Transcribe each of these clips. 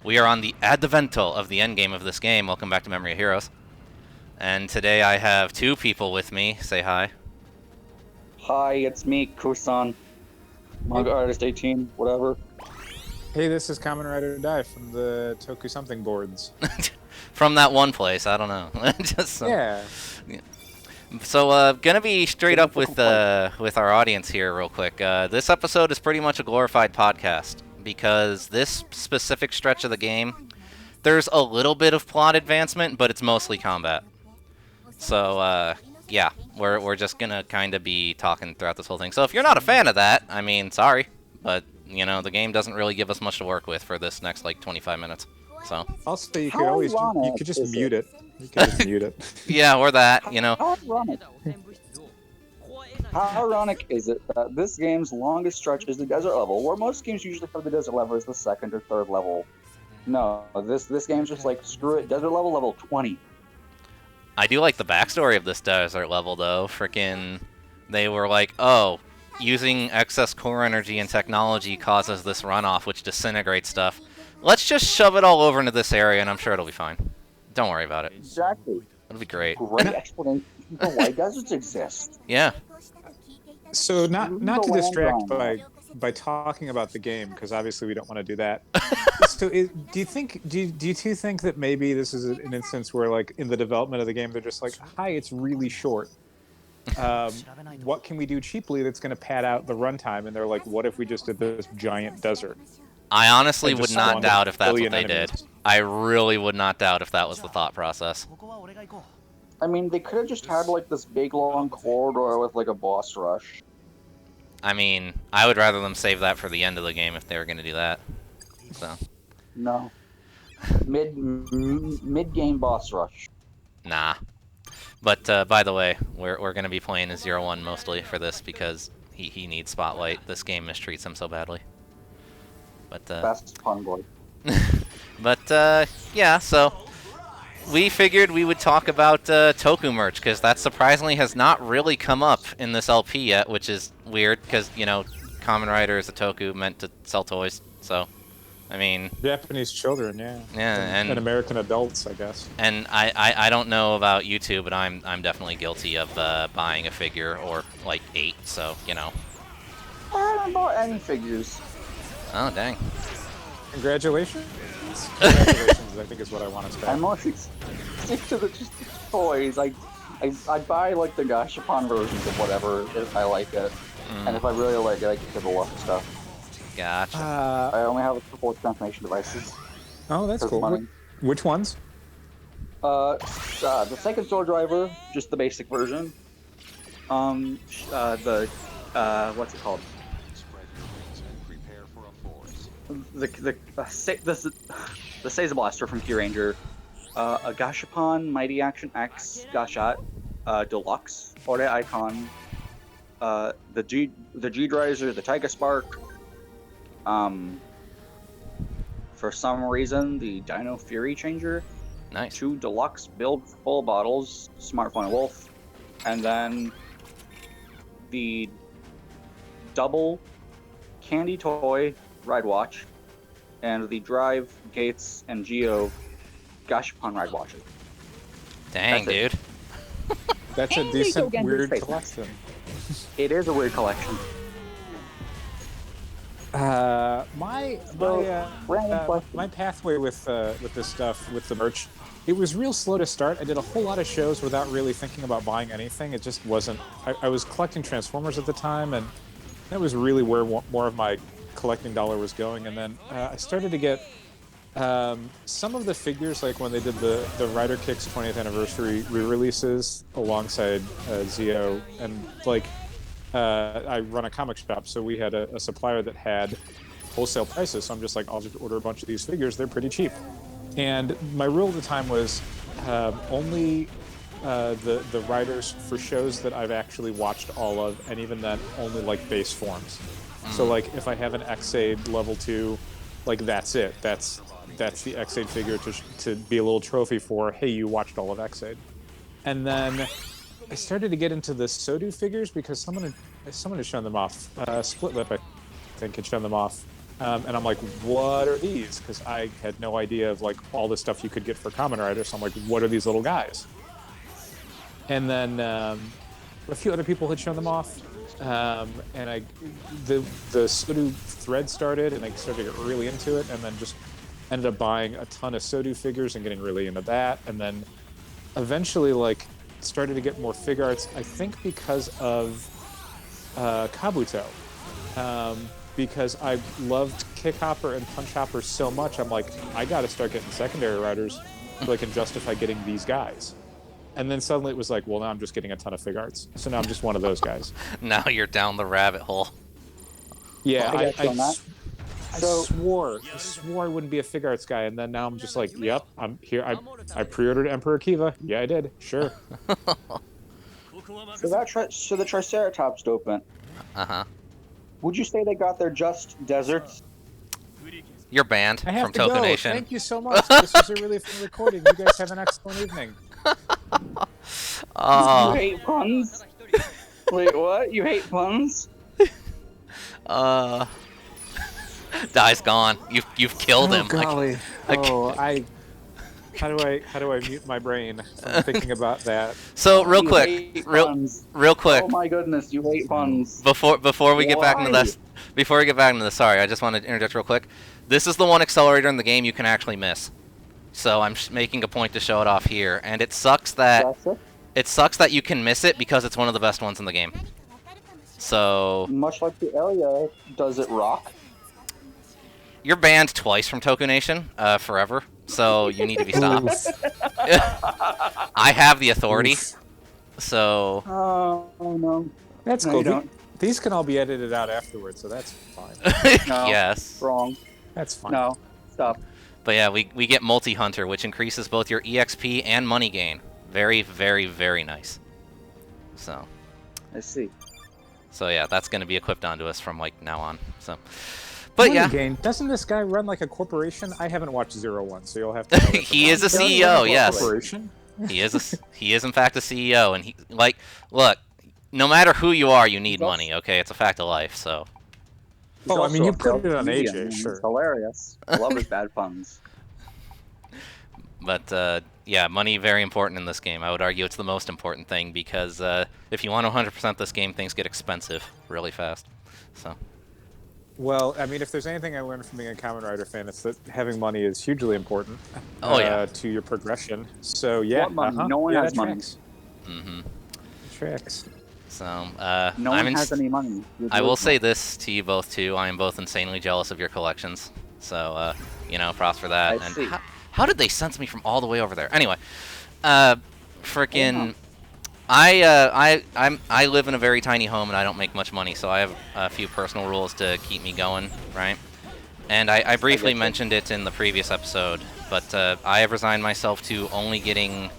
We are on the advental of the endgame of this game. Welcome back to Memory of Heroes. And today I have two people with me. Say hi. Hi, it's me, Kusan. Manga Artist 18, whatever. Hey, this is Kamen Rider Die from the Toku something boards. From that one place, I don't know. Just Yeah. So, gonna be straight up with our audience here real quick. This episode is pretty much a glorified podcast because this specific stretch of the game, there's a little bit of plot advancement, but it's mostly combat. So, yeah, we're just gonna kind of be talking throughout this whole thing. So if you're not a fan of that, I mean, sorry, but you know the game doesn't really give us much to work with for this next like 25 minutes. So Also, you could always you could just mute it. You could just mute it. yeah, or that, you know. How ironic. How ironic is it that this game's longest stretch is the desert level, where most games usually have the desert level as the second or third level? No, this game's just like, screw it, desert level 20. I do like the backstory of this desert level, though. Frickin', they were like, oh, using excess core energy and technology causes this runoff, which disintegrates stuff. Let's just shove it all over into this area, and I'm sure it'll be fine. Don't worry about it. Exactly. It'll be great. Great explanation for why deserts exist. Yeah. So not to distract by talking about the game, because obviously we don't want to do that. So do you two think that maybe this is an instance where, like, in the development of the game, they're just like, hi, it's really short. What can we do cheaply that's going to pad out the runtime? And they're like, what if we just did this giant desert? I honestly would not doubt if that's what they enemies. did. I really would not doubt if that was the thought process. I mean, they could have just had like this big long corridor with like a boss rush. I mean, I would rather them save that for the end of the game if they were going to do that. So. No. Mid-game boss rush. Nah. But by the way, we're going to be playing as 0-1 mostly for this because he needs spotlight. This game mistreats him so badly. But Best pun boy. but yeah, so we figured we would talk about Toku merch because that surprisingly has not really come up in this LP yet, which is weird because, you know, Kamen Rider is a Toku meant to sell toys. So, I mean, Japanese children, yeah. Yeah, and American adults, I guess. And I don't know about you two, but I'm definitely guilty of buying a figure or like 8. So, you know. I haven't bought any figures. Oh, dang. Congratulations. Congratulations, I think is what I want to say. I mostly stick to just toys. I buy like the Gashapon versions of whatever if I like it, and if I really like it, I get the lucky stuff. Gotcha. I only have a couple of transformation devices. Oh, that's cool. Money. Which ones? The second Sword Driver, just the basic version. The what's it called? The Seiza Blaster from Key Ranger, a Gashapon Mighty Action X Gashat, Deluxe Ore Icon, the G Drizer, the Taiga Spark. For some reason, the Dino Fury Changer. Nice. 2 Deluxe Build Full Bottles, Smartphone Wolf, and then the double Candy Toy Ride Watch, and the Drive, Gates, and Geo Gashapon Ride Watches. Dang, dude. That's a decent, weird collection. It is a weird collection. My pathway with this stuff, with the merch, it was real slow to start. I did a whole lot of shows without really thinking about buying anything. It just wasn't. I was collecting Transformers at the time, and that was really where more of my collecting dollar was going. And then I started to get some of the figures, like when they did the Rider Kicks 20th anniversary re-releases alongside Zeo, and like I run a comic shop, so we had a supplier that had wholesale prices. So I'm just like, I'll just order a bunch of these figures. They're pretty cheap. And my rule at the time was only the riders for shows that I've actually watched all of, and even then, only like base forms. So like if I have an X-Aid level 2, like that's it. That's the X-Aid figure to be a little trophy for, hey, you watched all of X-Aid. And then I started to get into the Sodu figures because someone had shown them off. Split Lip, I think, had shown them off. And I'm like, what are these? Because I had no idea of like all the stuff you could get for Kamen Rider. So I'm like, what are these little guys? And then a few other people had shown them off. And the Sodu thread started, and I started to get really into it, and then just ended up buying a ton of Sodu figures and getting really into that. And then eventually, like, started to get more figure arts, I think because of Kabuto. Because I loved Kick Hopper and Punch Hopper so much, I'm like, I gotta start getting secondary riders so I can justify getting these guys. And then suddenly it was like, well, now I'm just getting a ton of fig arts. So now I'm just one of those guys. Now you're down the rabbit hole. Yeah, I So- swore I wouldn't be a fig arts guy, and then now I'm just like, yep, I'm here. I pre-ordered Emperor Kiva. Yeah, I did. Sure. So the Triceratops dopant. Uh-huh. Would you say they got their just deserts? You're banned I have from to go. Token Nation. Thank you so much. This was a really fun recording. You guys have an excellent evening. You Oh, hate puns? Wait, what? You hate puns? Dai's gone. You've killed him. Oh, golly. I- How do I mute my brain from thinking about that? So real You quick, hate real puns. quick. Oh my goodness, you hate puns. Before we get back into Why? this, sorry, I just want to interject real quick. This is the one accelerator in the game you can actually miss. So I'm making a point to show it off here, and it sucks that you can miss it because it's one of the best ones in the game. So Much like the area, does it rock? you're banned twice from Toku Nation, forever. So you need to be stopped. I have the authority. So Oh no. That's No, cool. you don't. These can all be edited out afterwards, so that's fine. No. yes. Wrong. That's fine. No. Stop. But yeah, we get multi-hunter, which increases both your EXP and money gain. Very, very, very nice. So I see. yeah, that's going to be equipped onto us from like now on. So, but Money yeah, gain. Doesn't this guy run like a corporation? I haven't watched 01, so you'll have to know that's He is a Does he CEO, run a yes. corporation? he is in fact a CEO, and he like look. No matter who you are, you need He's also- money. Okay, it's a fact of life. So He's Oh, I mean, also you a put it on comedian, AJ, and sure. It's hilarious. I love his bad puns. But yeah, money very important in this game. I would argue it's the most important thing because if you want to 100% this game, things get expensive really fast. So Well, I mean, if there's anything I learned from being a Kamen Rider fan, it's that having money is hugely important Oh, yeah. to your progression. So, yeah. What money? No one yeah, has that money. tracks. mm-hmm. Tracks. So No I'm one has any money. I will say this to you both too. I am both insanely jealous of your collections. So you know, props for that. I And see. how did they sense me from all the way over there? Anyway, frickin'. Yeah. I live in a very tiny home and I don't make much money, so I have a few personal rules to keep me going, right? And I briefly you. mentioned it in the previous episode, but I have resigned myself to only getting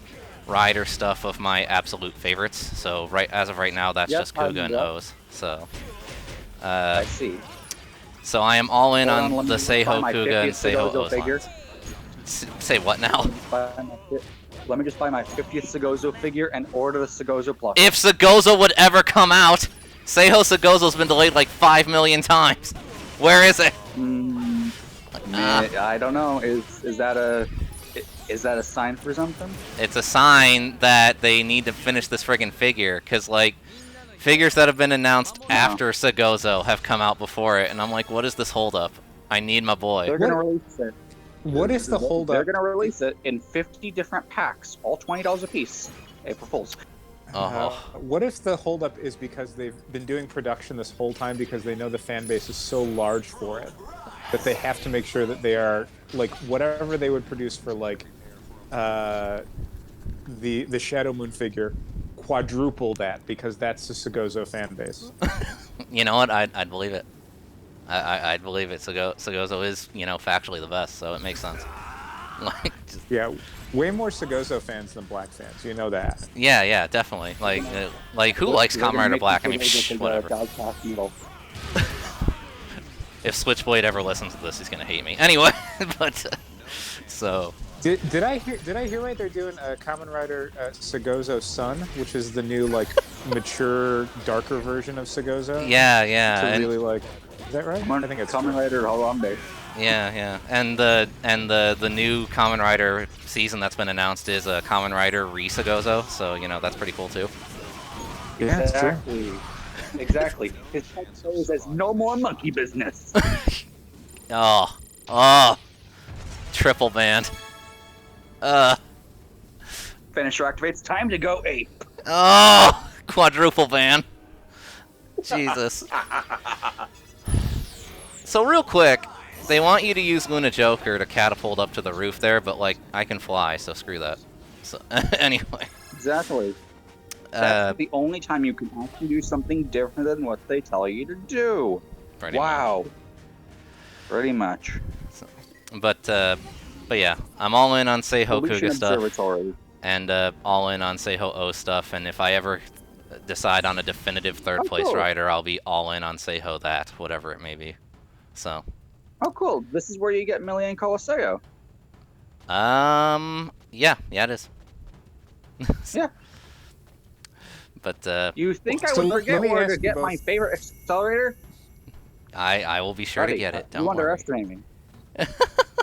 rider stuff of my absolute favorites. So as of right now, that's Yep, just Kuga and yep. O's. So I see. so I am all in Hold on let the me Seiho buy my Kuga and 50th Seiho Segozo O's figure. lines. Say what now? Let me just buy my 50th Segozo figure and order the Segozo plush. If Segozo would ever come out, Seiho Segozo's been delayed like 5 million times. Where is it? I don't know. Is that a sign for something? It's a sign that they need to finish this friggin' figure, because, like, figures that have been announced after Segozo have come out before it, and I'm like, what is this holdup? I need my boy. They're gonna release it. What if the They're holdup... gonna release it in 50 different packs, all $20 a piece. April Fools. What if the holdup is because they've been doing production this whole time because they know the fan base is so large for it that they have to make sure that they are, like, whatever they would produce for, like, the Shadow Moon figure, quadruple that because that's the Segozo fan base. You know what? I'd believe it. I'd believe it. Segozo is, you know, factually the best, so it makes sense. Like, just, Yeah, way more Segozo fans than Black fans. You know that. yeah, definitely. Like who likes Kamen Rider Black? I mean, whatever. If Switchblade ever listens to this, he's gonna hate me. Anyway, but So Did I hear right? They're doing a Kamen Rider Sagozo's Son, which is the new like mature, darker version of Sagozo. yeah, To and really like, is that right? I think it's Kamen Rider Harambe. yeah, and the new Kamen Rider season that's been announced is a Kamen Rider Risagozo, so you know that's pretty cool too. Yeah, it's true. Exactly. His head says no more monkey business. Oh, triple band. Finisher activates. Time to go ape. Oh, quadruple ban. Jesus. So real quick, they want you to use Luna Joker to catapult up to the roof there, but like I can fly, so screw that. So anyway. Exactly. That's the only time you can actually do something different than what they tell you to do. Pretty wow. Pretty much. So, but yeah, I'm all in on Seiho Pollution Kuga stuff, Observatory. and all in on Seiho O stuff. And if I ever decide on a definitive third place cool. rider, I'll be all in on Seiho that, whatever it may be. So. Oh, cool. This is where you get Millie and Coliseo. Yeah, it is. Yeah. But you think I would forget where to get my favorite accelerator? I will be sure to get it. Don't you worry. underestimate me.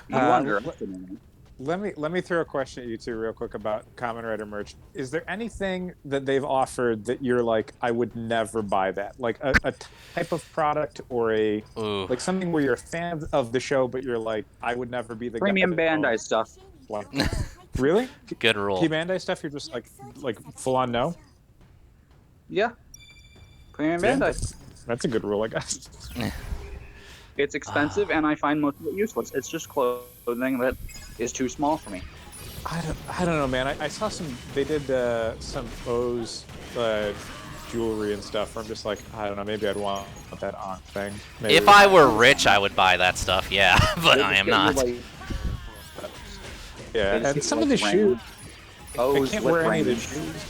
You underestimate me. Let me throw a question at you two real quick about Kamen Rider merch. Is there anything that they've offered that you're like, I would never buy that? Like a type of product or a like something where you're a fan of the show, but you're like, I would never be the Premium guy Bandai stuff. Like, really? Good rule. Key Bandai stuff, you're just like full on no? Yeah. Premium Bandai. That's a good rule, I guess. It's expensive, and I find most of it useless. It's just clothing that is too small for me. I don't know, man. I saw some. They did some O's jewelry and stuff. Where I'm just like, I don't know. Maybe I'd want that on thing. Maybe. If I were rich, I would buy that stuff. Yeah, but I am not. Yeah, and some of the shoes. I can't wear any of the shoes.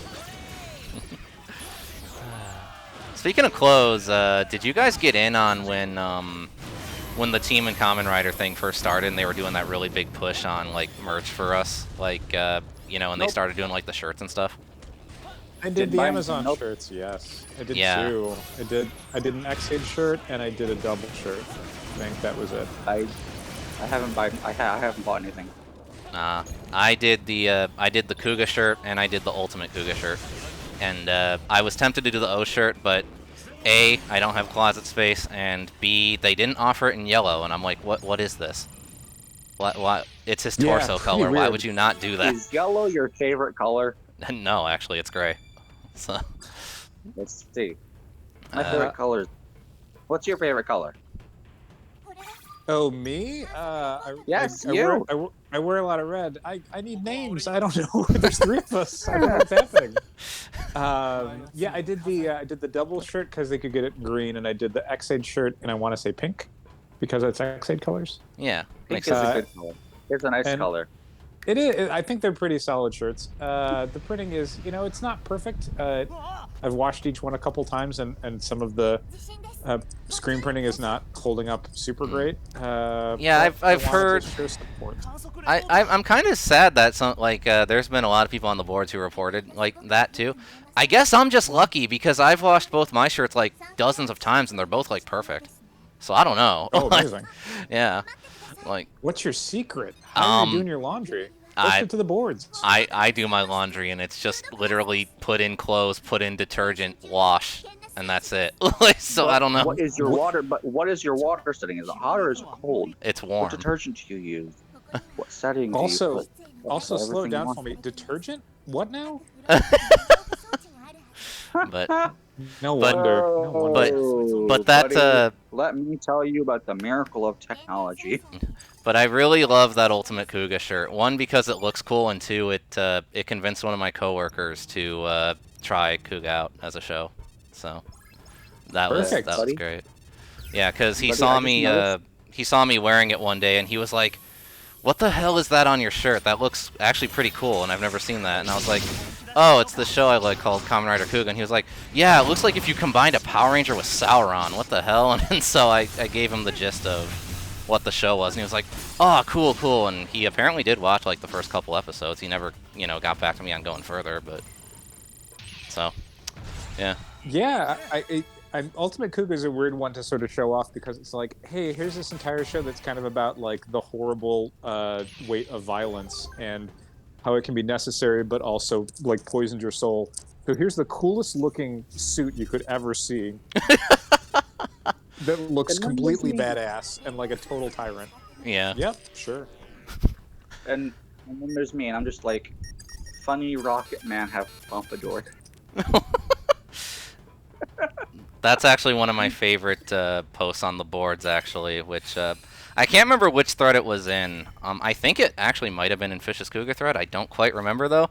Speaking of clothes, did you guys get in on when the Team and Kamen Rider thing first started and they were doing that really big push on like merch for us, like you know, and they started doing like the shirts and stuff? I did the Amazon shirts, yes. I did two. I did an X-Age shirt and I did a double shirt. I think that was it. I haven't bought anything. I did the Kuga shirt and I did the Ultimate Kuga shirt. And I was tempted to do the O shirt, but A, I don't have closet space, and B, they didn't offer it in yellow, and I'm like, what is this? What? It's his torso color. Why would you not do that? Is yellow your favorite color? No, actually, it's gray. So. Let's see. My favorite color. What's your favorite color? Oh, me? Yes, you. I wear a lot of red. I need names. I don't know. There's three of us. I don't know what's happening. Yeah, I did the double shirt because they could get it green, and I did the X-Aid shirt, and I want to say pink because it's X-Aid colars. Yeah, pink is a good color. It's a nice color. It is. I think they're pretty solid shirts. The printing is, it's not perfect. I've washed each one a couple times, and some of the screen printing is not holding up super great. Yeah, I've heard. I'm kind of sad that there's been a lot of people on the boards who reported like that too. I guess I'm just lucky because I've washed both my shirts like dozens of times and they're both like perfect. So I don't know. Oh, amazing. Yeah. Like, what's your secret? How are you doing your laundry? Post it to the boards. I do my laundry and it's just literally put in clothes, put in detergent, wash, and that's it. So I don't know. What is your water? But what is your water setting? Is it hot or is it cold? It's warm. What detergent do you use? What setting? Also, do you put? Also slow it down for me. Detergent? What now? But no wonder. But that's buddy, let me tell you about the miracle of technology. But I really love that Ultimate Kuga shirt. One, because it looks cool, and two, it convinced one of my coworkers to try Kuga out as a show. So that was great. Yeah, because he saw me wearing it one day, and he was like, "What the hell is that on your shirt? That looks actually pretty cool, and I've never seen that." And I was like, "Oh, it's the show I like called Kamen Rider Kuga." And he was like, "Yeah, it looks like if you combined a Power Ranger with Sauron. What the hell?" And so I gave him the gist of what the show was, and he was like, "Oh, cool, cool." And he apparently did watch like the first couple episodes. He never, got back to me on going further, but so, yeah. Yeah, Ultimate Cougar is a weird one to sort of show off because it's like, hey, here's this entire show that's kind of about like the horrible weight of violence and how it can be necessary, but also like poisons your soul. So here's the coolest looking suit you could ever see that looks completely badass and like a total tyrant. Yeah. Yep, sure. And then there's me, and I'm just like, funny Rocket Man have Pompadour. That's actually one of my favorite posts on the boards, actually, which I can't remember which thread it was in. I think it actually might have been in Fish's Cougar thread. I don't quite remember, though.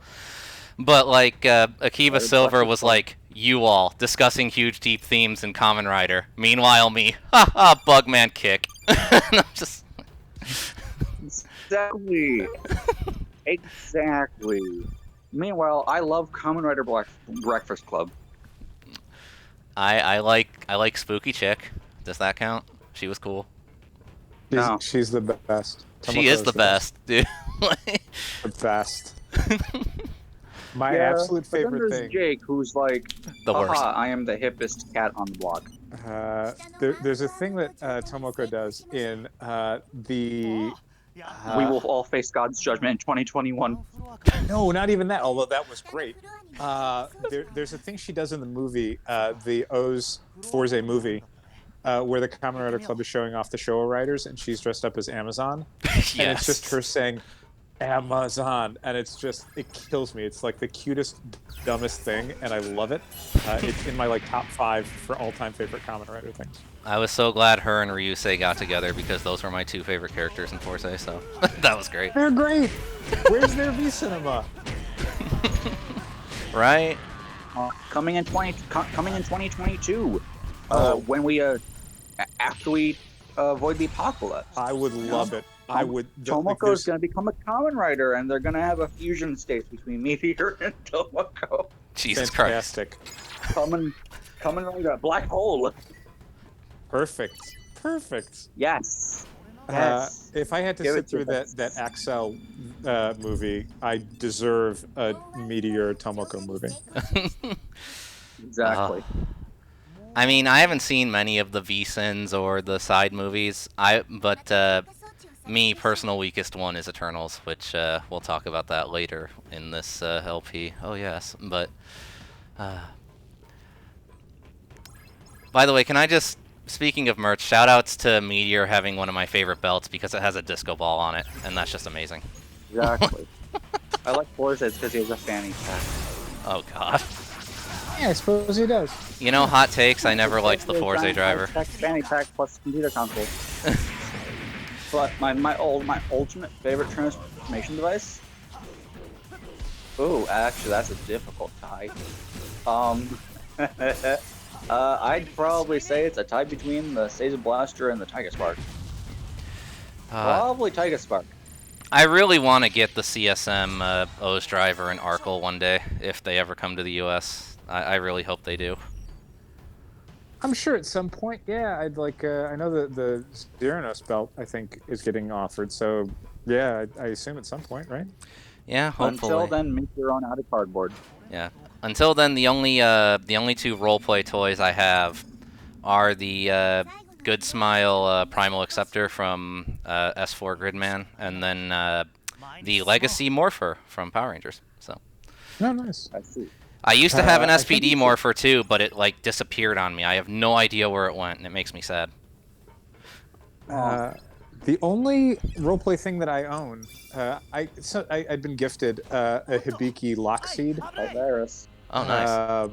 But, like, Akiva Silver was like, "You all, discussing huge, deep themes in Kamen Rider. Meanwhile, me, haha, Bugman kick." And I'm just... Exactly. Exactly. Meanwhile, I love Kamen Rider Breakfast Club. I like Spooky Chick. Does that count? She was cool. She's the best. She is the best, dude. The best. My Yeah, absolute but then favorite there's thing. Jake, who's like, The worst. haha, I am the hippest cat on the block. There's a thing that Tomoko does in the. We will all face God's judgment in 2021. No, not even that. Although that was great. There's a thing she does in the movie, the O's Forze movie, where the Kamen Rider Club is showing off the Showa riders, and she's dressed up as Amazon, Yes. and it's just her saying Amazon, and it kills me. It's like the cutest, dumbest thing, and I love it. It's in my like top 5 for all-time favorite Kamen Rider things. I was so glad her and Ryusei got together because those were my 2 favorite characters in Forza, so that was great. They're great. Where's their V Cinema? Right? Coming in 2022. When we after we avoid the apocalypse. I would love it. I would. Tomoko is going to become a Kamen Rider, and they're going to have a fusion state between Meteor and Tomoko. Jesus Fantastic. Kamen Rider Black Hole. Perfect. Yes. Yes. If I had to Give sit it to through us. that Axel movie, I deserve a Meteor Tomoko movie. Exactly. I mean, I haven't seen many of the V-Sins or the side movies. But me, personal weakest one is Eternals, which we'll talk about that later in this LP. Oh yes, but by the way, can I just, speaking of merch, shout-outs to Meteor having one of my favorite belts because it has a disco ball on it, and that's just amazing. Exactly. I like Forza because he has a fanny pack. Oh god. Yeah, I suppose he does. You know, hot takes, I never liked the Forza driver. Fanny pack plus computer console. But my ultimate favorite transformation device. Ooh, actually, that's a difficult tie. I'd probably say it's a tie between the Seiza Blaster and the Tiger Spark. Probably Tiger Spark. I really want to get the CSM O's driver and Arkle one day, if they ever come to the US. I really hope they do. I'm sure at some point, yeah. I'd like. I know that the Xeranos belt, I think, is getting offered. So, yeah, I assume at some point, right? Yeah, hopefully. Until then, make your own out of cardboard. Yeah. Until then, the only 2 roleplay toys I have are the Good Smile Primal Acceptor from S4 Gridman, and then the Legacy Morpher from Power Rangers. So. Oh, nice. I see. I used to have an SPD Morpher too, but it like disappeared on me. I have no idea where it went, and it makes me sad. The only roleplay thing that I own, I'd been gifted a Hibiki Lockseed. Virus. Oh, nice.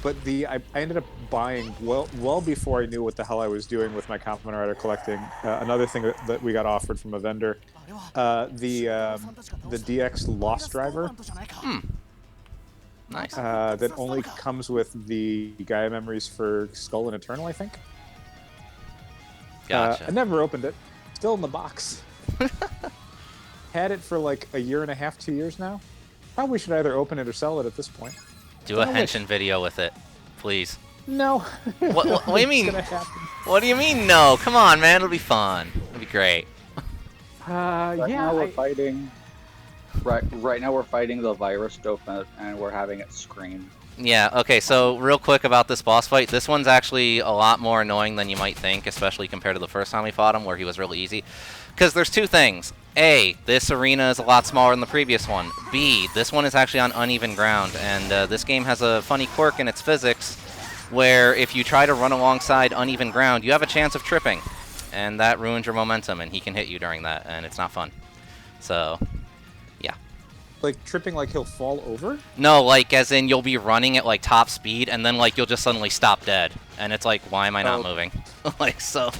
But I ended up buying well before I knew what the hell I was doing with my Kamen Rider collecting. Another thing that we got offered from a vendor, the DX Lost Driver. Nice. That only comes with the Gaia memories for Skull and Eternal, I think. Gotcha. I never opened it. Still in the box. Had it for like a year and a half, 2 years now. Probably should either open it or sell it at this point. Do a Henshin video with it, please. No. What do you mean? It's gonna happen. What do you mean no? Come on, man. It'll be fun. It'll be great. Right Yeah. now we're fighting. Right now we're fighting the virus dope, and we're having it scream. Yeah, okay, so real quick about this boss fight. This one's actually a lot more annoying than you might think, especially compared to the first time we fought him, where he was really easy. Because there's two things. A, this arena is a lot smaller than the previous one. B, this one is actually on uneven ground, and this game has a funny quirk in its physics, where if you try to run alongside uneven ground, you have a chance of tripping. And that ruins your momentum, and he can hit you during that, and it's not fun. So, yeah. Like tripping, like he'll fall over. No, like as in you'll be running at like top speed, and then like you'll just suddenly stop dead, and it's like, why am I not moving? Like so.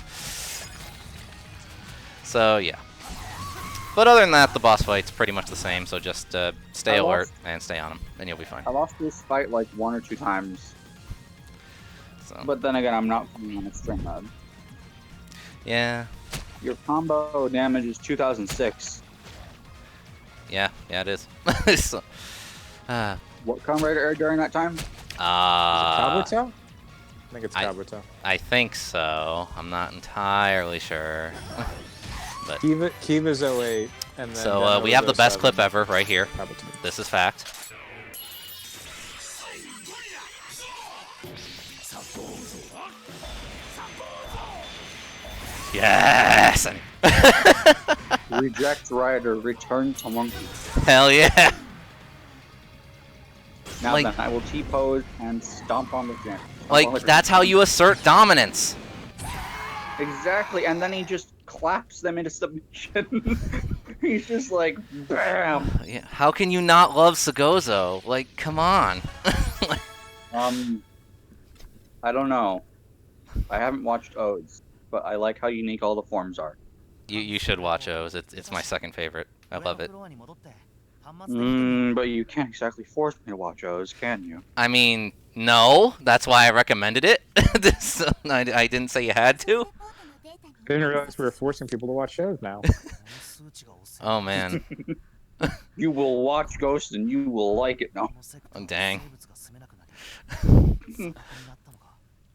So yeah. But other than that, the boss fight's pretty much the same. So just stay alert and stay on him, and you'll be fine. I lost this fight like 1 or 2 times. So. But then again, I'm not playing on extreme mode. Yeah. Your combo damage is 2006. Yeah, it is. So, What Kamen Rider aired during that time? Is it Kabuto? I think it's Kabuto. I think so. I'm not entirely sure. But Kiva's 08, and then so we have the best clip ever right here. Kabuto. This is fact. Yes! Reject Rider, return to monkey. Hell yeah! Now Like- then, I will T-pose and stomp on the ground. Like, that's how you assert dominance. Exactly, and then he just claps them into submission. He's just like, BAM! Yeah, how can you not love Sagozo? Like, come on. I don't know. I haven't watched Odes, but I like how unique all the forms are. You should watch O's. It's my second favorite. I love it. But you can't exactly force me to watch O's, can you? I mean, no. That's why I recommended it. I didn't say you had to. I didn't realize we were forcing people to watch shows now. Oh, man. You will watch Ghost and you will like it now. Oh, dang.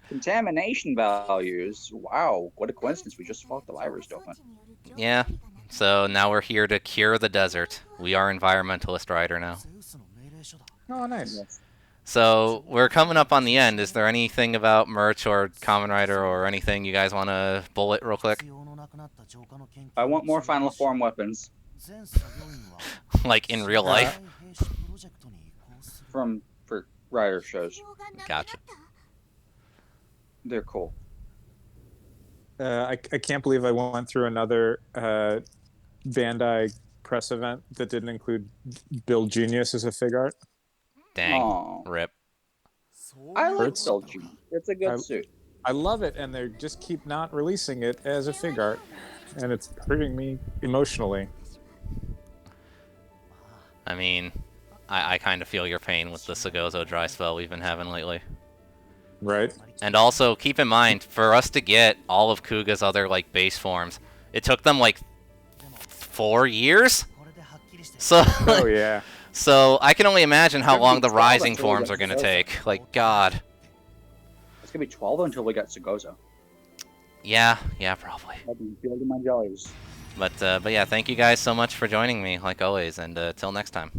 Contamination values. Wow, what a coincidence. We just fought the virus, don't we? Yeah. So now we're here to cure the desert. We are environmentalist rider now. Oh, nice. Yes. So we're coming up on the end. Is there anything about merch or Kamen Rider or anything you guys want to bullet real quick? I want more Final Form weapons Like in real life? for rider shows. Gotcha. They're cool. I can't believe I went through another Bandai press event that didn't include Bill Genius as a fig art. Dang. Aw. Rip. I like Hurts. Bill G. It's a good suit. I love it, and they just keep not releasing it as a fig art, and it's hurting me emotionally. I mean, I kind of feel your pain with the Sagozo dry spell we've been having lately. Right? And also, keep in mind, for us to get all of Kuga's other, like, base forms, it took them, like, 4 years? So, Oh, yeah. so I can only imagine how It'll long be the 12 rising until we forms get are going to Sagozo. take. Like, God. It's gonna be 12 until we get Sagozo. Yeah, probably. I've been building my jellies. But yeah, thank you guys so much for joining me, like always, and till next time.